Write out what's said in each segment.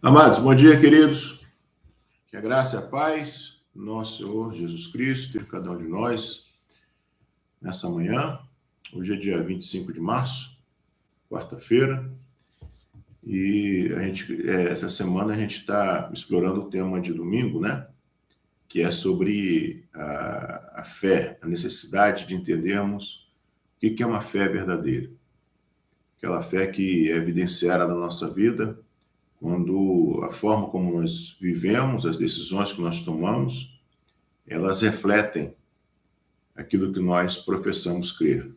Amados, bom dia, queridos. Que a graça e a paz do nosso Senhor Jesus Cristo e cada um de nós nessa manhã. Hoje é dia 25 de março, quarta-feira, e essa semana a gente está explorando o tema de domingo, né? Que é sobre a fé, a necessidade de entendermos o que é uma fé verdadeira. Aquela fé que é evidenciada na nossa vida, quando a forma como nós vivemos, as decisões que nós tomamos, elas refletem aquilo que nós professamos crer.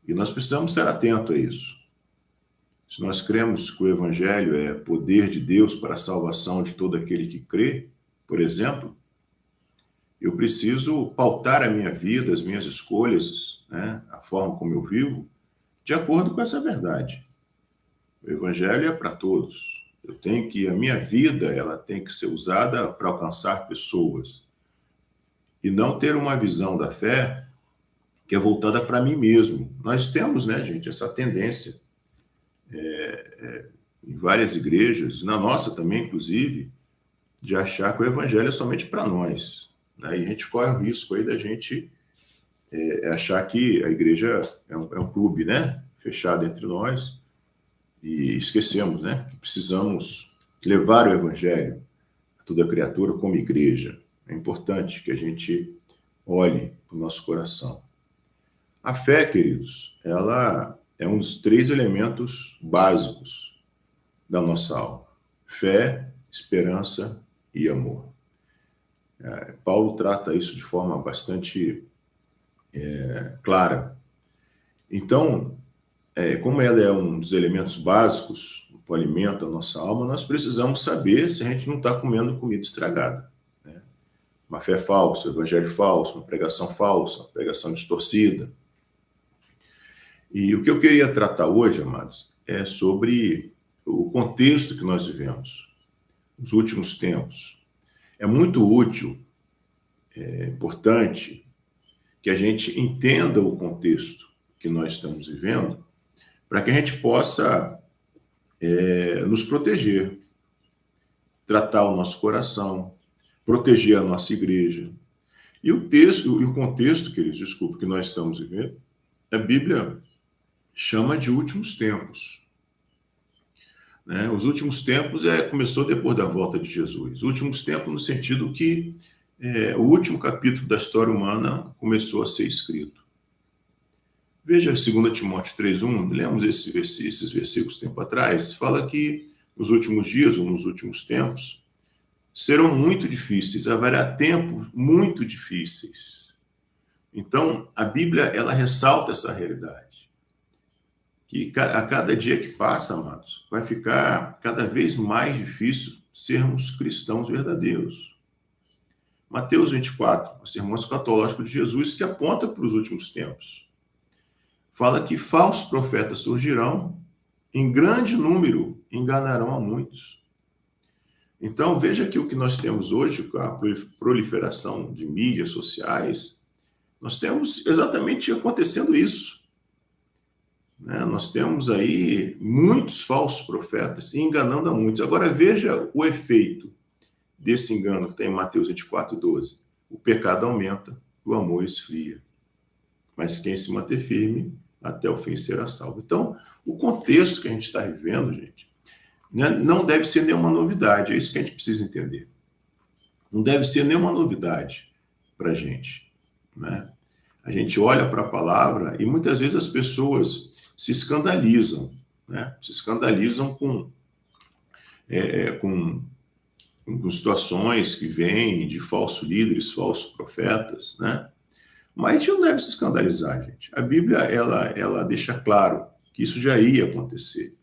E nós precisamos estar atentos a isso. Se nós cremos que o Evangelho é poder de Deus para a salvação de todo aquele que crê, por exemplo, eu preciso pautar a minha vida, as minhas escolhas, né, a forma como eu vivo, de acordo com essa verdade. O Evangelho é para todos. A minha vida, ela tem que ser usada para alcançar pessoas e não ter uma visão da fé que é voltada para mim mesmo. Nós temos, né, gente, essa tendência em várias igrejas, na nossa também, inclusive, de achar que o Evangelho é somente para nós, né? E a gente corre o risco aí da gente achar que a igreja é um clube, né, fechado entre nós, e esquecemos, né, que precisamos levar o Evangelho a toda criatura como igreja. É importante que a gente olhe para o nosso coração. A fé, queridos, ela é um dos 3 elementos básicos da nossa alma: fé, esperança e amor. Paulo trata isso de forma bastante clara. Então, como ela é um dos elementos básicos para o alimento da nossa alma, nós precisamos saber se a gente não está comendo comida estragada, né? Uma fé falsa, um evangelho falso, uma pregação distorcida. E o que eu queria tratar hoje, amados, é sobre o contexto que nós vivemos, os últimos tempos. É muito útil, importante, que a gente entenda o contexto que nós estamos vivendo, para que a gente possa nos proteger, tratar o nosso coração, proteger a nossa igreja. E o contexto, queridos, desculpa, que nós estamos vivendo, a Bíblia chama de últimos tempos, né? Os últimos tempos começou depois da volta de Jesus. Os últimos tempos no sentido que o último capítulo da história humana começou a ser escrito. Veja 2 Timóteo 3,1, lemos esses versículos tempo atrás, fala que nos últimos dias ou nos últimos tempos serão muito difíceis, haverá tempos muito difíceis. Então, a Bíblia, ela ressalta essa realidade, que a cada dia que passa, amados, vai ficar cada vez mais difícil sermos cristãos verdadeiros. Mateus 24, o sermão escatológico de Jesus, que aponta para os últimos tempos. Fala que falsos profetas surgirão, em grande número enganarão a muitos. Então, veja que o que nós temos hoje, com a proliferação de mídias sociais, nós temos exatamente acontecendo isso, né? Nós temos aí muitos falsos profetas enganando a muitos. Agora, veja o efeito desse engano que está em Mateus 24:12. O pecado aumenta, o amor esfria. Mas quem se manter firme, até o fim será salvo. Então, o contexto que a gente está vivendo, gente, né, não deve ser nenhuma novidade. É isso que a gente precisa entender. Não deve ser nenhuma novidade para a gente, né? A gente olha para a palavra e muitas vezes as pessoas se escandalizam, né? Se escandalizam com situações que vêm de falsos líderes, falsos profetas, né? Mas a gente não deve se escandalizar, gente. A Bíblia, ela deixa claro que isso já ia acontecer.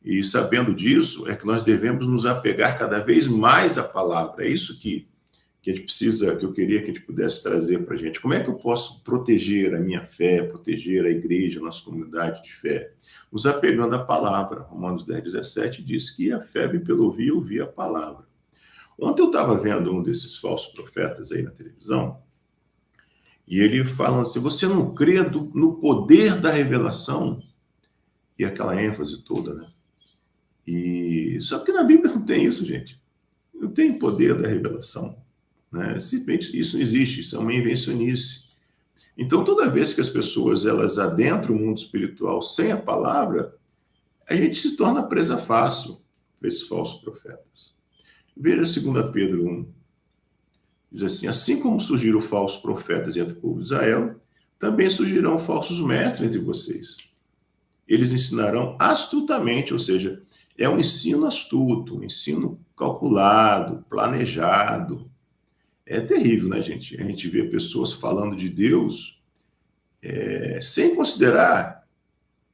E sabendo disso, é que nós devemos nos apegar cada vez mais à palavra. É isso que a gente precisa, que eu queria que a gente pudesse trazer para a gente. Como é que eu posso proteger a minha fé, proteger a igreja, a nossa comunidade de fé? Nos apegando à palavra. Romanos 10:17 diz que a fé vem pelo ouvir a palavra. Ontem eu estava vendo um desses falsos profetas aí na televisão, e ele falando assim: você não crê no poder da revelação? E aquela ênfase toda, né? E Só que na Bíblia não tem isso, gente. Não tem poder da revelação, né? Simplesmente isso não existe, isso é uma invencionice. Então, toda vez que as pessoas elas adentram o mundo espiritual sem a palavra, a gente se torna presa fácil para esses falsos profetas. Veja 2 Pedro 1. Diz assim como surgiram falsos profetas entre o povo de Israel, também surgirão falsos mestres entre vocês. Eles ensinarão astutamente, ou seja, é um ensino astuto, um ensino calculado, planejado. É terrível, né, gente? A gente vê pessoas falando de Deus sem considerar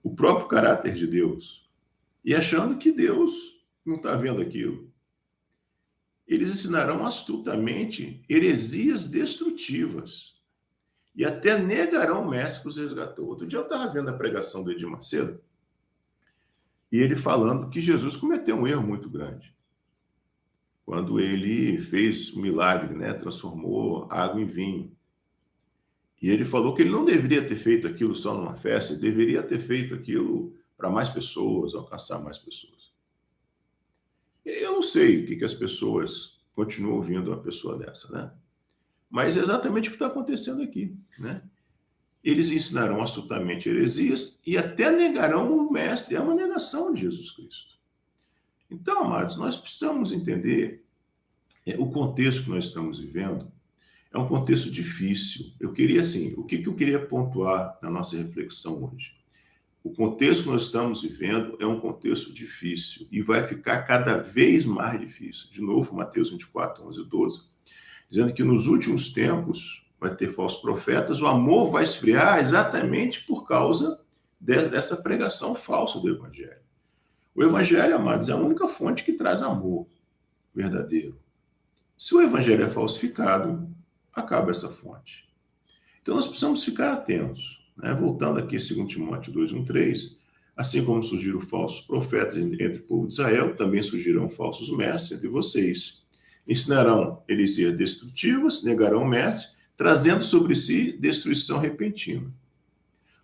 o próprio caráter de Deus e achando que Deus não está vendo aquilo. Eles ensinarão astutamente heresias destrutivas e até negarão o mestre que os resgatou. Outro dia eu estava vendo a pregação do Edir Macedo e ele falando que Jesus cometeu um erro muito grande quando ele fez um milagre, né? Transformou água em vinho. E ele falou que ele não deveria ter feito aquilo só numa festa, ele deveria ter feito aquilo para mais pessoas, alcançar mais pessoas. Eu não sei o que as pessoas continuam ouvindo uma pessoa dessa, né? Mas é exatamente o que está acontecendo aqui, né? Eles ensinarão astutamente heresias e até negarão o mestre. É uma negação de Jesus Cristo. Então, amados, nós precisamos entender o contexto que nós estamos vivendo. É um contexto difícil. Eu queria, assim, o que eu queria pontuar na nossa reflexão hoje? O contexto que nós estamos vivendo é um contexto difícil e vai ficar cada vez mais difícil. De novo, Mateus 24, 11 e 12, dizendo que nos últimos tempos vai ter falsos profetas, o amor vai esfriar exatamente por causa dessa pregação falsa do Evangelho. O Evangelho, amados, é a única fonte que traz amor verdadeiro. Se o Evangelho é falsificado, acaba essa fonte. Então, nós precisamos ficar atentos. Né? Voltando aqui a 2 Timóteo 2, 1, 3, assim como surgiram falsos profetas entre o povo de Israel, também surgirão falsos mestres entre vocês. Ensinarão heresias destrutivas, negarão o mestre, trazendo sobre si destruição repentina.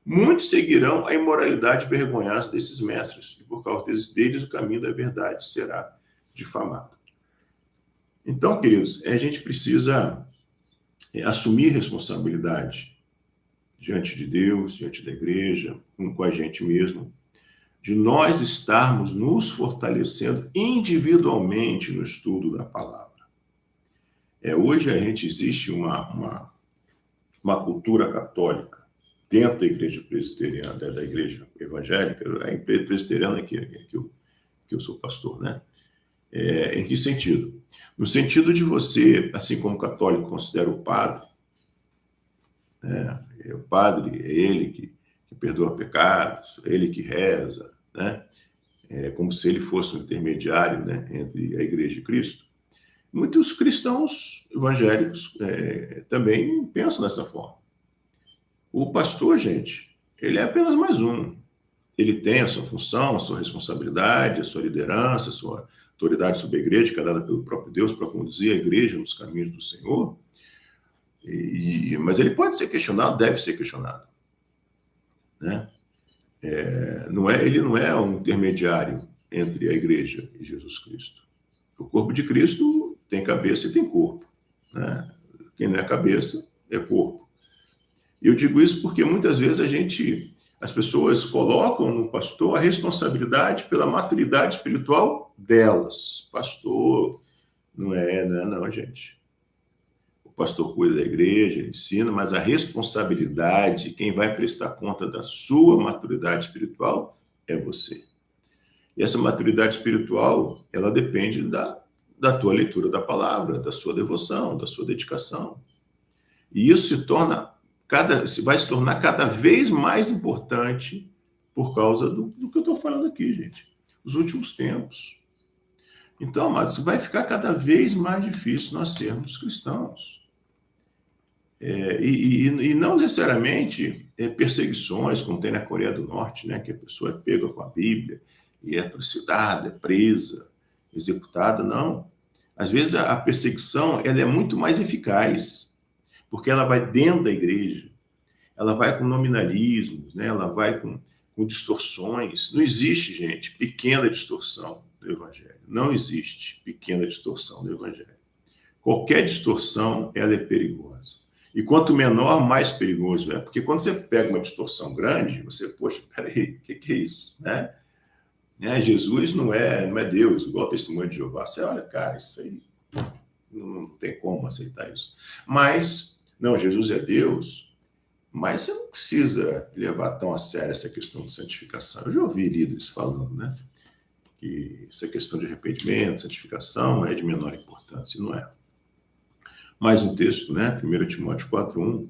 Muitos seguirão a imoralidade vergonhosa desses mestres, e por causa deles o caminho da verdade será difamado. Então, queridos, a gente precisa assumir responsabilidade diante de Deus, diante da igreja, com a gente mesmo, de nós estarmos nos fortalecendo individualmente no estudo da palavra. Hoje a gente existe uma cultura católica dentro da igreja presbiteriana, da igreja evangélica, a igreja presbiteriana que eu sou pastor, né? Em que sentido? No sentido de você, assim como o católico considera o padre, né? O padre é ele que perdoa pecados, é ele que reza, né? Como se ele fosse um intermediário, né, entre a igreja e Cristo. Muitos cristãos evangélicos também pensam dessa forma. O pastor, gente, ele é apenas mais um. Ele tem a sua função, a sua responsabilidade, a sua liderança, a sua autoridade sobre a igreja, que é dada pelo próprio Deus para conduzir a igreja nos caminhos do Senhor. Mas ele pode ser questionado, deve ser questionado, né? Ele não é um intermediário entre a igreja e Jesus Cristo. O corpo de Cristo tem cabeça e tem corpo, né? Quem não é cabeça é corpo. E eu digo isso porque muitas vezes as pessoas colocam no pastor a responsabilidade pela maturidade espiritual delas. Pastor não, gente. O pastor cuida da igreja, ensina, mas a responsabilidade, quem vai prestar conta da sua maturidade espiritual é você. E essa maturidade espiritual, ela depende da tua leitura da palavra, da sua devoção, da sua dedicação. E isso vai se tornar cada vez mais importante por causa do que eu estou falando aqui, gente. Os últimos tempos. Então, amados, vai ficar cada vez mais difícil nós sermos cristãos. E não necessariamente perseguições, como tem na Coreia do Norte, né, que a pessoa é pega com a Bíblia e é trucidada, é presa, executada, não. Às vezes a perseguição ela é muito mais eficaz, porque ela vai dentro da igreja, ela vai com nominalismos, né, ela vai com distorções. Não existe, gente, pequena distorção do Evangelho. não existe pequena distorção do evangelho. Qualquer distorção, ela é perigosa. E quanto menor, mais perigoso é. Porque quando você pega uma distorção grande, você, poxa, peraí, o que é isso? Né? Jesus não é Deus, igual o testemunho de Jeová. Você olha, cara, isso aí não tem como aceitar isso. Mas, não, Jesus é Deus, mas você não precisa levar tão a sério essa questão de santificação. Eu já ouvi líderes falando, né? Que essa questão de arrependimento, santificação é de menor importância, não é. Mais um texto, né? 1 Timóteo 4:1.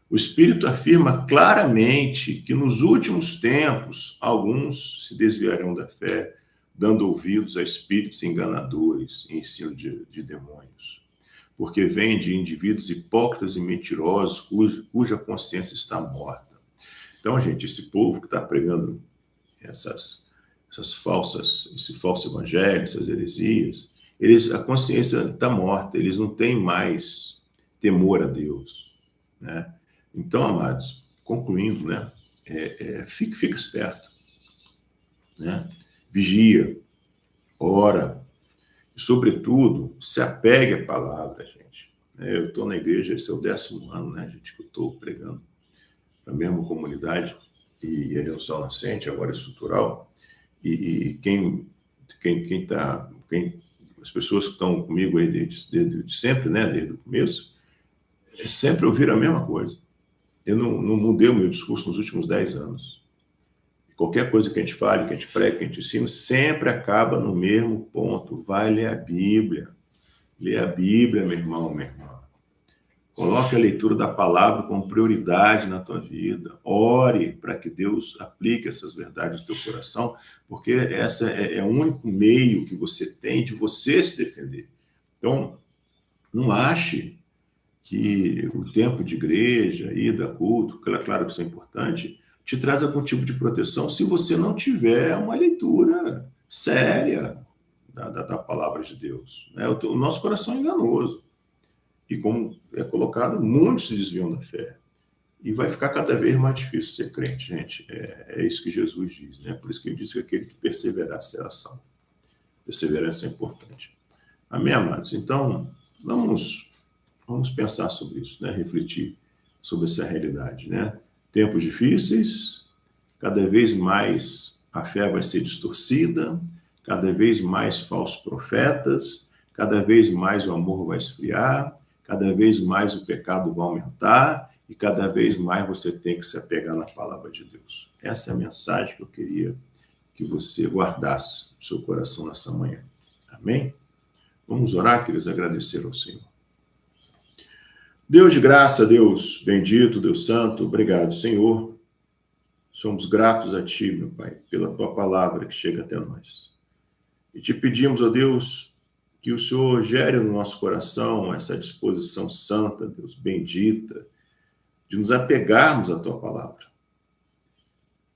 O Espírito afirma claramente que nos últimos tempos alguns se desviarão da fé, dando ouvidos a espíritos enganadores e ensino de demônios, porque vêm de indivíduos hipócritas e mentirosos cuja consciência está morta. Então, gente, esse povo que está pregando esse falso evangelho, essas heresias, a consciência está morta, eles não têm mais temor a Deus, né? Então, amados, concluindo, né? Fica esperto, né? Vigia, ora, e, sobretudo, se apegue à palavra, gente. Eu estou na igreja, esse é o 10º ano, né, gente, que eu estou pregando para a mesma comunidade, e é o Sol Nascente, agora é estrutural, e as pessoas que estão comigo aí desde sempre, né, desde o começo, sempre ouviram a mesma coisa. Eu não mudei o meu discurso nos últimos 10 anos. Qualquer coisa que a gente fale, que a gente pregue, que a gente ensina, sempre acaba no mesmo ponto. Vai ler a Bíblia. Lê a Bíblia, meu irmão, minha irmã. Coloque a leitura da palavra como prioridade na tua vida. Ore para que Deus aplique essas verdades no teu coração, porque essa é o único meio que você tem de você se defender. Então, não ache que o tempo de igreja, ida, culto, claro que isso é importante, te traz algum tipo de proteção se você não tiver uma leitura séria da palavra de Deus. Né? O nosso coração é enganoso. E como é colocado, muitos se desviam da fé. E vai ficar cada vez mais difícil ser crente, gente. É isso que Jesus diz, né? Por isso que ele diz que aquele que perseverar será salvo. Perseverança é importante. Amém, amados? Então, vamos pensar sobre isso, né? Refletir sobre essa realidade, né? Tempos difíceis, cada vez mais a fé vai ser distorcida, cada vez mais falsos profetas, cada vez mais o amor vai esfriar, cada vez mais o pecado vai aumentar e cada vez mais você tem que se apegar na palavra de Deus. Essa é a mensagem que eu queria que você guardasse no seu coração nessa manhã. Amém? Vamos orar, queridos, agradecer ao Senhor. Deus de graça, Deus bendito, Deus santo, obrigado, Senhor. Somos gratos a Ti, meu Pai, pela Tua palavra que chega até nós. E te pedimos, ó Deus, que o Senhor gere no nosso coração essa disposição santa, Deus, bendita, de nos apegarmos à Tua palavra.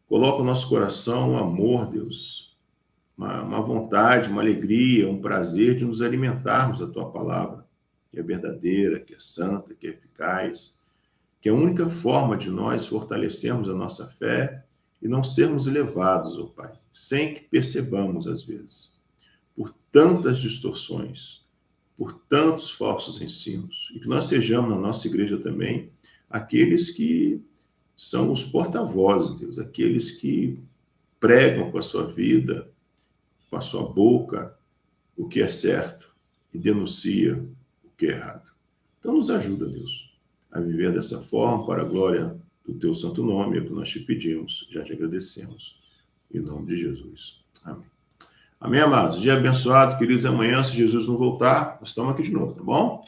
Coloca no nosso coração um amor, Deus, uma vontade, uma alegria, um prazer de nos alimentarmos da Tua palavra, que é verdadeira, que é santa, que é eficaz, que é a única forma de nós fortalecermos a nossa fé e não sermos levados, ó Pai, sem que percebamos, às vezes, por tantas distorções, por tantos falsos ensinos, e que nós sejamos, na nossa igreja também, aqueles que são os porta-vozes, Deus, aqueles que pregam com a sua vida, com a sua boca, o que é certo e denuncia o que é errado. Então, nos ajuda, Deus, a viver dessa forma para a glória do Teu santo nome, é o que nós te pedimos, já te agradecemos. Em nome de Jesus. Amém. Amém, amados? Dia abençoado, queridos. Amanhã, se Jesus não voltar, nós estamos aqui de novo, tá bom?